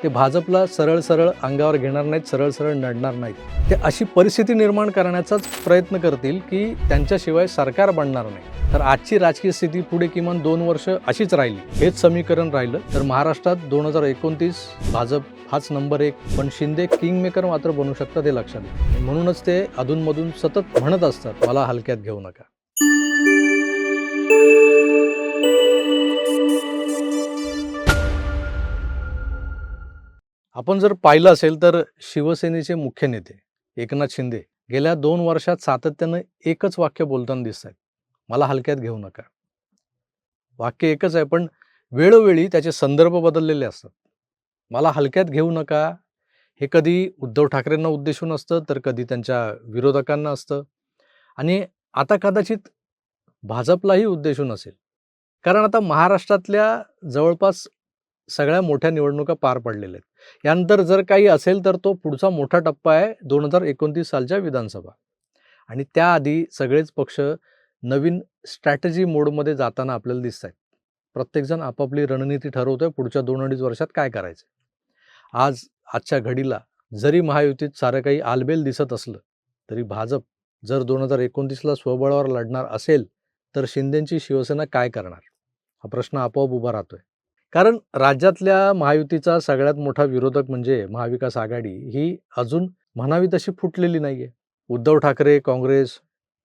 ते भाजपला सरळ सरळ अंगावर घेणार नाहीत, सरळ सरळ नडणार नाहीत. ते अशी परिस्थिती निर्माण करण्याचाच प्रयत्न करतील की त्यांच्याशिवाय सरकार बनणार नाही. तर आजची राजकीय स्थिती पुढे किमान 2 वर्ष अशीच राहिली, हेच समीकरण राहिलं तर महाराष्ट्रात 2029 भाजप हाच नंबर 1, पण शिंदे किंगमेकर मात्र बनू शकतात हे लक्षात घ्या. म्हणूनच ते अधूनमधून सतत म्हणत असतात, मला हलक्यात घेऊ नका. आपण जर पाहिलं असेल तर शिवसेनेचे मुख्य नेते एकनाथ शिंदे गेल्या 2 वर्षात सातत्यानं एकच वाक्य बोलताना दिसत आहेत, मला हलक्यात घेऊ नका. वाक्य एकच आहे, पण वेळोवेळी त्याचे संदर्भ बदललेले असतात. मला हलक्यात घेऊ नका हे कधी उद्धव ठाकरेंना उद्देशून असतं, तर कधी त्यांच्या विरोधकांना असतं, आणि आता कदाचित भाजपलाही उद्देशून असेल. कारण आता महाराष्ट्रातल्या जवळपास सगळ्या मोठ्या निवडणुका पार पडलेल्या आहेत. यानंतर जर काही असेल तर तो पुढचा मोठा टप्पा आहे 2029 सालच्या विधानसभा. आणि त्याआधी सगळेच पक्ष नवीन स्ट्रॅटेजी मोडमध्ये जाताना आपल्याला दिसत आहेत. प्रत्येकजण आपापली रणनीती ठरवतोय पुढच्या 2-2.5 वर्षात काय करायचं. आजच्या घडीला जरी महायुतीत सारं काही आलबेल दिसत असलं तरी भाजप जर 2029ला स्वबळावर लढणार असेल तर शिंदेची शिवसेना काय करणार, हा प्रश्न आपोआप उभा राहतोय. कारण राज्यातल्या महायुतीचा सगळ्यात मोठा विरोधक म्हणजे महाविकास आघाडी ही अजून म्हणावी तशी फुटलेली नाहीये. उद्धव ठाकरे, काँग्रेस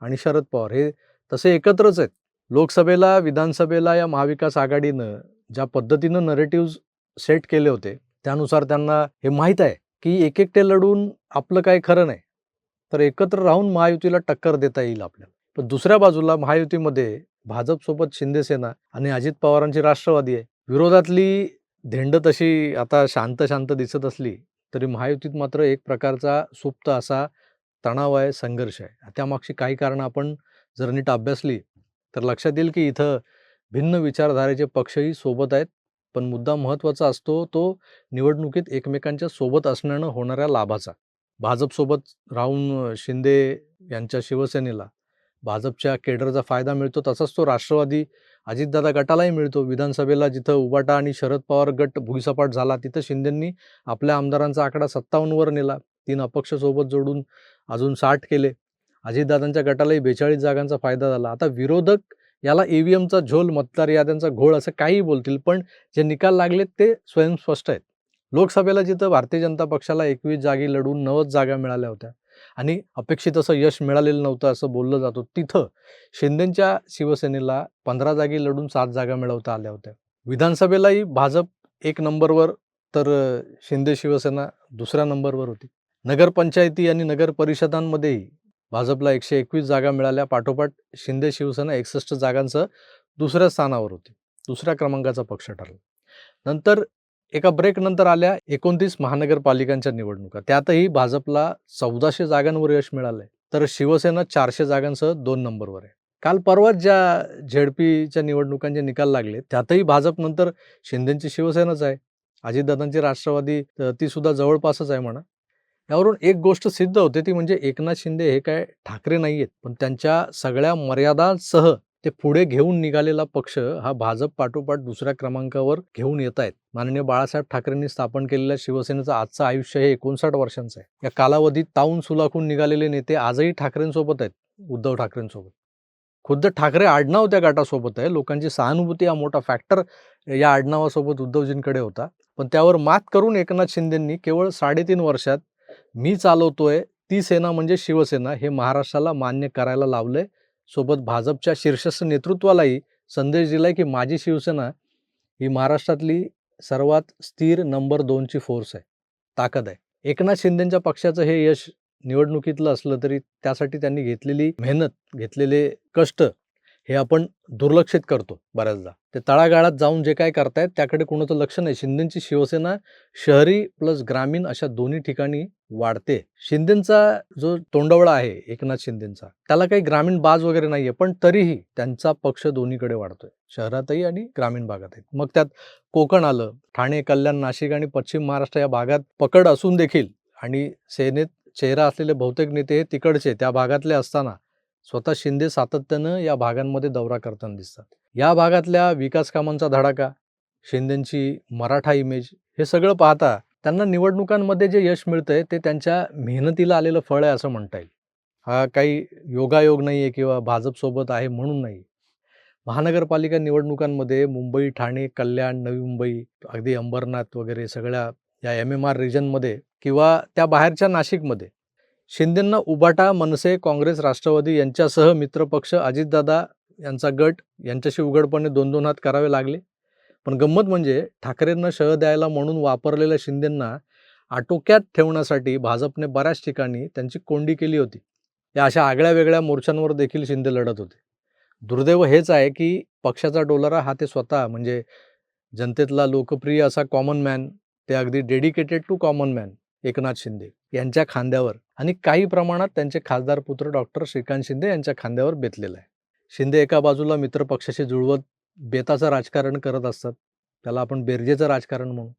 आणि शरद पवार हे तसे एकत्रच आहेत. लोकसभेला, विधानसभेला या महाविकास आघाडीनं ज्या पद्धतीनं नरेटिव्ह सेट केले होते त्यानुसार त्यांना हे माहीत आहे की एकटे लढून आपलं काय खरं नाही, तर एकत्र राहून महायुतीला टक्कर देता येईल आपल्याला. पण दुसऱ्या बाजूला महायुतीमध्ये भाजपसोबत शिंदेसेना आणि अजित पवारांची राष्ट्रवादी आहे. विरोधातली धेंड तशी आता शांत शांत दिसत असली तरी महायुतीत मात्र एक प्रकारचा सुप्त असा तणाव आहे, संघर्ष आहे. त्यामागची काही कारणं आपण जर नीट अभ्यासली तर लक्षात येईल की इथं भिन्न विचारधारेचे पक्षही सोबत आहेत, पण मुद्दा महत्त्वाचा असतो तो निवडणुकीत एकमेकांच्या सोबत असण्यानं होणाऱ्या लाभाचा. भाजपसोबत राहून शिंदे यांच्या शिवसेनेला भाजपच्या केडरचा फायदा मिळतो, तसाच तो राष्ट्रवादी अजितदादा गटालाही मिळतो. विधानसभेला जिथं उबाटा आणि शरद पवार गट भुईसपाट झाला तिथं शिंदेंनी आपल्या आमदारांचा आकडा 57वर नेला, 3 अपक्ष सोबत जोडून अजून 60 केले. अजितदादांच्या गटालाही 42 जागांचा फायदा झाला. आता विरोधक याला ईव्हीएमचा झोल, मतदार याद्यांचा घोळ असं काही बोलतील, पण जे निकाल लागलेत ते स्वयंस्पष्ट आहेत. लोकसभेला जिथं भारतीय जनता पक्षाला 21 जागी लढून 90 जागा मिळाल्या होत्या आणि अपेक्षित असं यश मिळालेलं नव्हतं असं बोललं जातं, तिथं शिंदेच्या शिवसेनेला 15 जागी लढून 7 जागा मिळवता आल्या होत्या. विधानसभेलाही भाजप 1 नंबरवर तर शिंदे शिवसेना दुसऱ्या नंबरवर होती. नगरपंचायती आणि नगर परिषदांमध्येही भाजपला 121 जागा मिळाल्या, पाठोपाठ शिंदे शिवसेना 61 जागांसह दुसऱ्या स्थानावर होती, दुसऱ्या क्रमांकाचा पक्ष ठरला. नंतर एका ब्रेक नंतर आल्या 29 महानगरपालिकांच्या निवडणुका, त्यातही भाजपला 1400 जागांवर यश मिळालंय, तर शिवसेना 400 जागांसह 2 नंबरवर आहे. काल परवाच ज्या झेडपीच्या निवडणुकांचे निकाल लागले त्यातही भाजप नंतर शिंदेची शिवसेनाच आहे, अजितदादांची राष्ट्रवादी ती सुद्धा जवळपासच आहे म्हणा. यावरून एक गोष्ट सिद्ध होते ती म्हणजे एकनाथ शिंदे हे काय ठाकरे नाही आहेत, पण त्यांच्या सगळ्या मर्यादांसह ते पुढे घेऊन निघालेला पक्ष हा भाजप पाठोपाठ दुसऱ्या क्रमांकावर घेऊन येत आहेत. माननीय बाळासाहेब ठाकरेंनी स्थापन केलेल्या शिवसेनेचं आजचं आयुष्य हे 59 वर्षांचं आहे. या कालावधीत तावून सुलाखून निघालेले नेते आजही ठाकरेंसोबत आहेत, उद्धव ठाकरेंसोबत. खुद्द ठाकरे आडनाव त्या गटासोबत आहे. लोकांची सहानुभूती हा मोठा फॅक्टर या आडनावासोबत उद्धवजींकडे होता. पण त्यावर मात करून एकनाथ शिंदेंनी केवळ 3.5 वर्षात मी चालवतोय ती सेना म्हणजे शिवसेना हे महाराष्ट्राला मान्य करायला लावलंय. सोबत भाजपच्या शीर्षस्थ नेतृत्वालाही संदेश दिलाय की माझी शिवसेना ही महाराष्ट्रातली सर्वात स्थिर नंबर 2 ची फोर्स आहे, ताकद आहे. एकनाथ शिंदेच्या पक्षाचं हे यश निवडणुकीतलं असलं तरी त्यासाठी त्यांनी घेतलेली मेहनत, घेतलेले कष्ट हे आपण दुर्लक्षित करतो बऱ्याचदा. ते तळागाळात जाऊन जे काय करतायत त्याकडे कोणाचं लक्ष नाही. शिंदेची शिवसेना शहरी प्लस ग्रामीण अशा दोन्ही ठिकाणी वाढते. शिंदेचा जो तोंडवळा आहे एकनाथ शिंदेचा, त्याला काही ग्रामीण बाज वगैरे नाहीये, पण तरीही त्यांचा पक्ष दोन्हीकडे वाढतोय, शहरातही आणि ग्रामीण भागातही. मग त्यात कोकण आलं, ठाणे, कल्याण, नाशिक आणि पश्चिम महाराष्ट्र या भागात पकड असून देखील आणि सेनेत चेहरा असलेले बहुतेक नेते हे तिकडचे त्या भागातले असताना स्वतः शिंदे सातत्यानं या भागांमध्ये दौरा करताना दिसतात. या भागातल्या विकास कामांचा धडाका शिंदेंची मराठा इमेज, हे सगळं पाहता त्यांना निवडणुकांमध्ये जे यश मिळतंय ते त्यांच्या मेहनतीला आलेलं फळ आहे असं म्हणता येईल. हा काही योगायोग नाही आहे किंवा भाजपसोबत आहे म्हणून नाही. महानगरपालिका निवडणुकांमध्ये मुंबई, ठाणे, कल्याण, नवी मुंबई, अगदी अंबरनाथ वगैरे सगळ्या या एम-एम-आर रिजनमध्ये किंवा त्या बाहेरच्या नाशिकमध्ये शिंदेंना उबाटा, मनसे, काँग्रेस, राष्ट्रवादी यांच्यासह मित्रपक्ष, अजितदादा यांचा गट यांच्याशी उघडपणे 2-2 हात करावे लागले. पण गंमत म्हणजे ठाकरेंना शह द्यायला म्हणून वापरलेल्या शिंदेंना आटोक्यात ठेवण्यासाठी भाजपने बऱ्याच ठिकाणी त्यांची कोंडी केली होती. या अशा आगळ्या-वेगळ्या मोर्चांवर देखील शिंदे लढत होते. दुर्दैव हेच आहे की पक्षाचा डोलारा हा ते स्वतः म्हणजे जनतेतला लोकप्रिय असा कॉमन मॅन, ते अगदी dedicated to common man Eknath Shinde यांच्या खांद्यावर आणि काही प्रमाणात त्यांचे खासदार पुत्र डॉक्टर श्रीकांत शिंदे यांच्या खांद्यावर बेतलेला आहे. शिंदे एका बाजूला मित्रपक्षाशी जुळवत बेताचं राजकारण करत असतात. त्याला आपण बेरजेचं राजकारण म्हणू.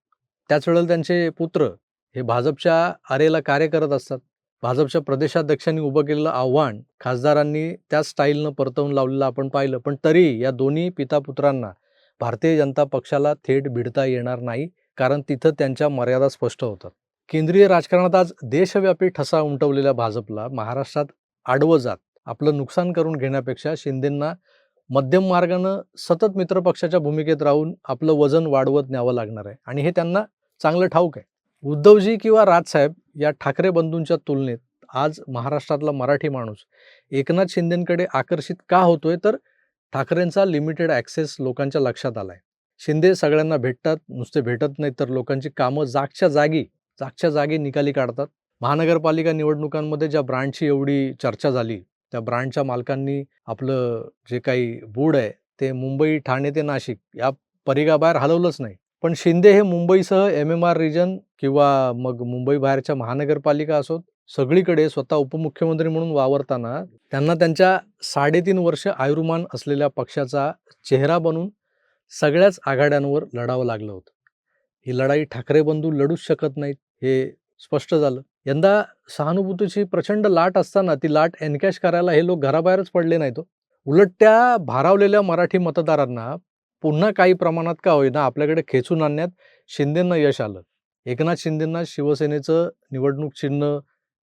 त्याच वेळेला त्यांचे पुत्र हे भाजपच्या आरेला कार्य करत असतात. भाजपच्या प्रदेशाध्यक्षांनी उभं केलेलं आव्हान खासदारांनी त्याच स्टाईलनं परतवून लावलेलं आपण पाहिलं. पण तरी या दोन्ही पिता-पुत्रांना भारतीय जनता पक्षाला थेट भिडता येणार नाही, कारण तिथं त्यांच्या मर्यादा स्पष्ट होतात. केंद्रीय राजकारणात आज देशव्यापी ठसा उमटवलेल्या भाजपला महाराष्ट्रात आडवं जात आपलं नुकसान करून घेण्यापेक्षा शिंदेंना मध्यम मार्गानं सतत मित्रपक्षाच्या भूमिकेत राहून आपलं वजन वाढवत न्यावं लागणार आहे आणि हे त्यांना चांगलं ठाऊक आहे. उद्धवजी किंवा राजसाहेब या ठाकरे बंधूंच्या तुलनेत आज महाराष्ट्रातला मराठी माणूस एकनाथ शिंदेंकडे आकर्षित का होतोय, तर ठाकरेंचा लिमिटेड ॲक्सेस लोकांच्या लक्षात आलाय. शिंदे सगळ्यांना भेटतात, नुसते भेटत नाहीत तर लोकांची कामं जागच्या जागी निकाली काढतात. महानगरपालिका निवडणुकांमध्ये ज्या ब्रँडची एवढी चर्चा झाली, त्या ब्रँडच्या मालकांनी आपलं जे काही बूड आहे ते मुंबई, ठाणे ते नाशिक या परिघाबाहेर हलवलंच नाही. पण शिंदे हे मुंबईसह एम-एम-आर रिजन किंवा मग मुंबई बाहेरच्या महानगरपालिका असोत, सगळीकडे स्वतः उपमुख्यमंत्री म्हणून वावरताना त्यांना त्यांच्या 3.5 वर्ष आयुर्मान असलेल्या पक्षाचा चेहरा बनून सगळ्याच आघाड्यांवर लढावं लागलं होतं. ही लढाई ठाकरे बंधू लढूच शकत नाहीत हे स्पष्ट झालं. यंदा सहानुभूतीची प्रचंड लाट असताना ती लाट एनकॅश करायला हे लोक घराबाहेरच पडले नाहीत. उलट त्या भारावलेल्या मराठी मतदारांना पुन्हा काही प्रमाणात का होईना आपल्याकडे खेचून आणण्यात शिंदेंना यश आलं. एकनाथ शिंदेंना शिवसेनेचं निवडणूक चिन्ह,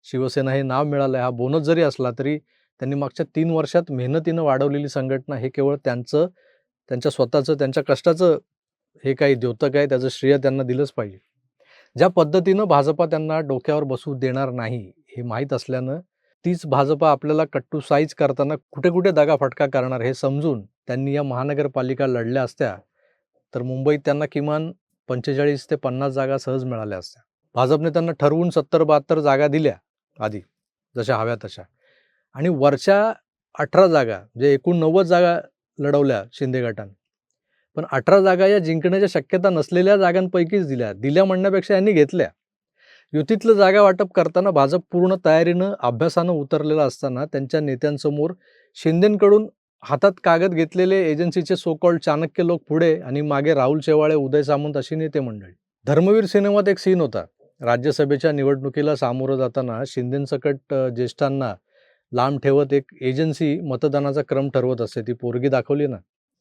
शिवसेना हे नाव मिळालं हा बोनस जरी असला तरी त्यांनी मागच्या 3 वर्षात मेहनतीनं वाढवलेली संघटना हे केवळ त्यांच्या स्वतःचं, त्यांच्या कष्टाचं हे काही द्योतक आहे, त्याचं श्रेय त्यांना दिलंच पाहिजे. ज्या पद्धतीनं भाजपा त्यांना डोक्यावर बसू देणार नाही हे माहीत असल्यानं तीच भाजपा आपल्याला कट्टू साईज करताना कुठे कुठे दगाफटका करणार हे समजून त्यांनी या महानगरपालिका लढल्या असत्या तर मुंबईत त्यांना किमान 45 ते 50 जागा सहज मिळाल्या असत्या. भाजपने त्यांना ठरवून 70-72 जागा दिल्या आधी, जशा हव्या तशा, आणि वरच्या 18 जागा म्हणजे एकूण 90 जागा लढवल्या शिंदे गटाने. पण 18 जागा या जिंकण्याच्या शक्यता नसलेल्या जागांपैकीच दिल्या म्हणण्यापेक्षा यांनी घेतल्या. युतीतलं जागा वाटप करताना भाजप पूर्ण तयारीनं, अभ्यासानं उतरलेला असताना त्यांच्या नेत्यांसमोर शिंदेंकडून हातात कागद घेतलेले एजन्सीचे सो कॉल्ड चाणक्य लोक पुढे आणि मागे राहुल शेवाळे, उदय सामंत अशी नेते मंडळी. धर्मवीर सिनेमात एक सीन होता. राज्यसभेच्या निवडणुकीला सामोरं जाताना शिंदेंसकट ज्येष्ठांना लांब ठेवत एक एजन्सी मतदानाचा क्रम ठरवत असते. ती पोरगी दाखवली ना,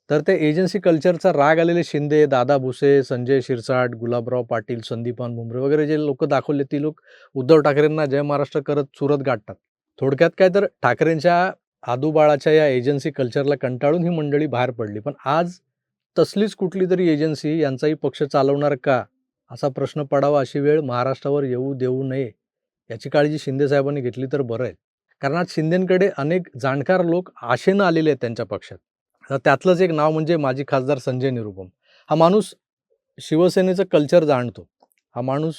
तर ते एजन्सी कल्चरचा राग आलेले शिंदे, दादा भुसे, संजय शिरसाट, गुलाबराव पाटील, संदीपान भुमरे वगैरे जे लोक दाखवले ती लोक उद्धव ठाकरेंना जय महाराष्ट्र करत चुरत गाठतात. थोडक्यात काय तर ठाकरेंच्या आदूबाळाच्या या एजन्सी कल्चरला कंटाळून ही मंडळी बाहेर पडली. पण आज तसलीच कुठली तरी एजन्सी यांचाही पक्ष चालवणार का असा प्रश्न पडावा अशी वेळ महाराष्ट्रावर येऊ देऊ नये याची काळजी शिंदे साहेबांनी घेतली तर बरं आहे. कारण आज शिंदेंकडे अनेक जाणकार लोक आशेनं आलेले आहेत त्यांच्या पक्षात. तर त्यातलंच एक नाव म्हणजे माजी खासदार संजय निरुपम. हा माणूस शिवसेनेचं कल्चर जाणतो. हा माणूस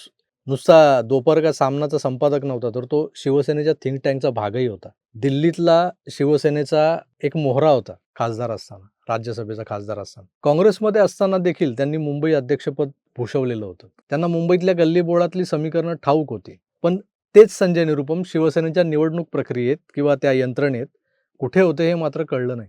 नुसता दोपर का सामनाचा संपादक नव्हता, तर तो शिवसेनेच्या थिंक टँकचा भागही होता. दिल्लीतला शिवसेनेचा एक मोहरा होता खासदार असताना, राज्यसभेचा खासदार असताना. काँग्रेसमध्ये असताना देखील त्यांनी मुंबई अध्यक्षपद भूषवलेलं होतं. त्यांना मुंबईतल्या गल्लीबोळातली समीकरणं ठाऊक होती. पण तेच संजय निरुपम शिवसेनेच्या निवडणूक प्रक्रियेत किंवा त्या यंत्रणेत कुठे होते हे मात्र कळलं नाही.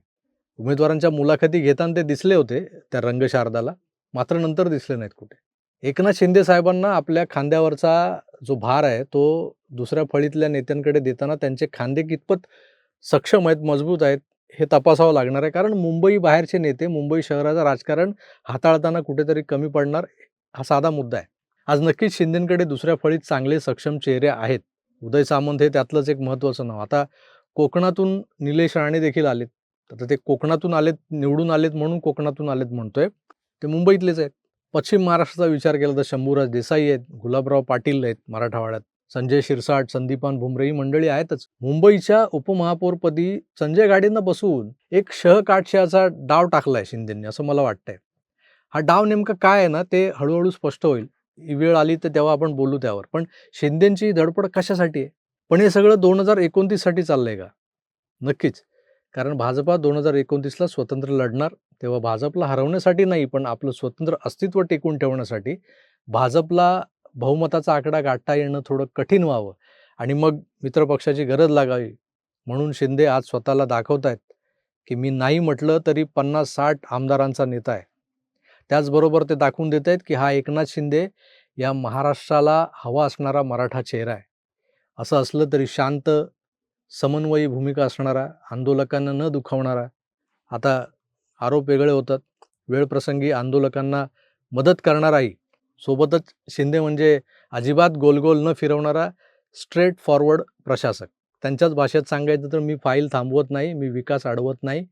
उमेदवारांच्या मुलाखती घेताना ते दिसले होते त्या रंगशारदाला, मात्र नंतर दिसले नाहीत कुठे. एकनाथ शिंदे साहेबांना आपल्या खांद्यावरचा जो भार आहे तो दुसऱ्या फळीतल्या नेत्यांकडे देताना त्यांचे खांदे कितपत सक्षम आहेत, मजबूत आहेत हे तपासावं लागणार आहे. कारण मुंबई बाहेरचे नेते मुंबई शहराचं राजकारण हाताळताना कुठेतरी कमी पडणार, हा साधा मुद्दा आहे. आज नक्कीच शिंदेंकडे दुसऱ्या फळीत चांगले सक्षम चेहरे आहेत. उदय सामंत हे त्यातलंच एक महत्त्वाचं नाव. आता कोकणातून निलेश राणे देखील आलेत. आता ते कोकणातून आलेत, निवडून आलेत म्हणून कोकणातून आलेत म्हणतोय. ते मुंबईतलेच आहेत. पश्चिम महाराष्ट्राचा विचार केला तर शंभूराज देसाई आहेत, गुलाबराव पाटील आहेत मराठवाड्यात, संजय शिरसाट, संदीपान भुमरे ही मंडळी आहेतच. मुंबईच्या उपमहापौरपदी संजय गाडींना बसवून एक शह-काटशहाचा डाव टाकलाय शिंदेंनी, असं मला वाटतंय. हा डाव नेमका काय आहे ना, ते हळू स्पष्ट होईल. ही वेळ आली तर तेव्हा आपण बोलू त्यावर. पण शिंदेंची धडपड कशासाठी आहे? पण हे सगळं 2029 साठी चाललंय का? नक्कीच. कारण भाजपा 2029ला स्वतंत्र लढणार. तेव्हा भाजपला हरवण्यासाठी नाही, पण आपलं स्वतंत्र अस्तित्व टिकवून ठेवण्यासाठी भाजपला बहुमताचा आकडा गाठता येणं थोडं कठीण व्हावं आणि मग मित्रपक्षाची गरज लागावी. म्हणून शिंदे आज स्वतःला दाखवतायत, की मी नाही म्हटलं तरी 50-60 आमदारांचा नेता आहे. त्याचबरोबर ते दाखवून देत आहेत, की हा एकनाथ शिंदे या महाराष्ट्राला हवा असणारा मराठा चेहरा आहे. असं असलं तरी शांत, समन्वयी भूमिका असणारा, आंदोलकांना न दुखावणारा. आता आरोप वेगळे होतात. वेळप्रसंगी आंदोलकांना मदत करणाराही. सोबतच शिंदे म्हणजे अजिबात गोल-गोल न फिरवणारा स्ट्रेट फॉरवर्ड प्रशासक. त्यांच्याच भाषेत सांगायचं तर मी फाईल थांबवत नाही, मी विकास अडवत नाही.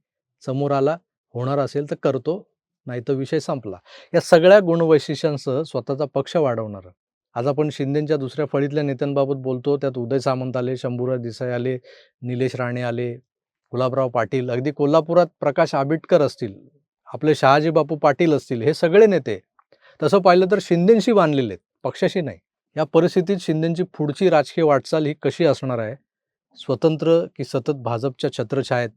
समोर आला, होणार असेल तर करतो, नाहीतर विषय संपला. या सगळ्या गुणवैशिष्ट्यांसह स्वतःचा पक्ष वाढवणारं. आज आपण शिंदेंच्या दुसऱ्या फळीतल्या नेत्यांबाबत बोलतो. त्यात उदय सामंत आले, शंभूराज देसाई आले, निलेश राणे आले, गुलाबराव पाटील, अगदी कोल्हापुरात प्रकाश आंबेडकर असतील, आपले शहाजी बापू पाटील असतील, हे सगळे नेते तसं पाहिलं तर शिंदेंशी बांधलेले आहेत, पक्षाशी नाही. या परिस्थितीत शिंदेंची पुढची राजकीय वाटचाल ही कशी असणार आहे? स्वतंत्र की सतत भाजपच्या छत्रछायेत?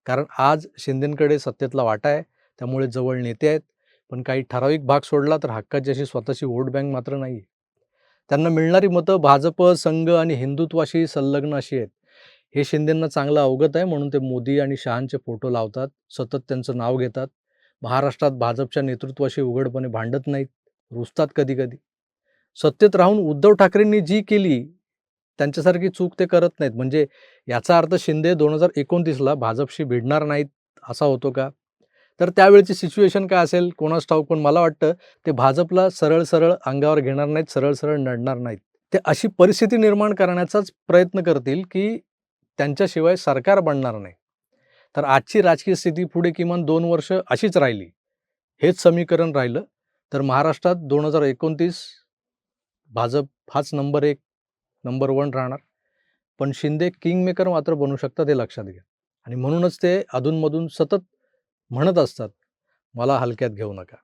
कारण आज शिंदेंकडे सत्तेतला वाटा आहे, त्यामुळे जवळ नेते आहेत. पण काही ठराविक भाग सोडला तर हक्काची अशी स्वतःची वोट बँक मात्र नाही. त्यांना मिळणारी मतं भाजप, संघ आणि हिंदुत्वाशी संलग्न अशी आहेत. हे शिंदेंना चांगलं अवगत आहे, म्हणून ते मोदी आणि शहांचे फोटो लावतात, सतत त्यांचं नाव घेतात. महाराष्ट्रात भाजपच्या नेतृत्वाशी उघडपणे भांडत नाहीत, रुसतात कधी-कधी. सत्तेत राहून उद्धव ठाकरेंनी जी केली, त्यांच्यासारखी चूक ते करत नाहीत. म्हणजे याचा अर्थ शिंदे 2029ला भाजपशी भिडणार नाहीत, असा होतो का? तर त्यावेळची सिच्युएशन काय असेल कोणास ठाऊक. पण मला वाटतं ते भाजपला सरळ-सरळ अंगावर घेणार नाहीत, सरळ-सरळ नडणार नाहीत. ते अशी परिस्थिती निर्माण करण्याचाच प्रयत्न करतील, की त्यांच्याशिवाय सरकार बनणार नाही. तर आजची राजकीय स्थिती पुढे किमान 2 वर्ष अशीच राहिली, हेच समीकरण राहिलं, तर महाराष्ट्रात 2029 भाजप हाच नंबर 1, नंबर 1 राहणार. पण शिंदे किंगमेकर मात्र बनू शकतात, हे लक्षात घ्या. आणि म्हणूनच ते अधूनमधून सतत म्हणत असतात, मला हलक्यात घेऊ नका.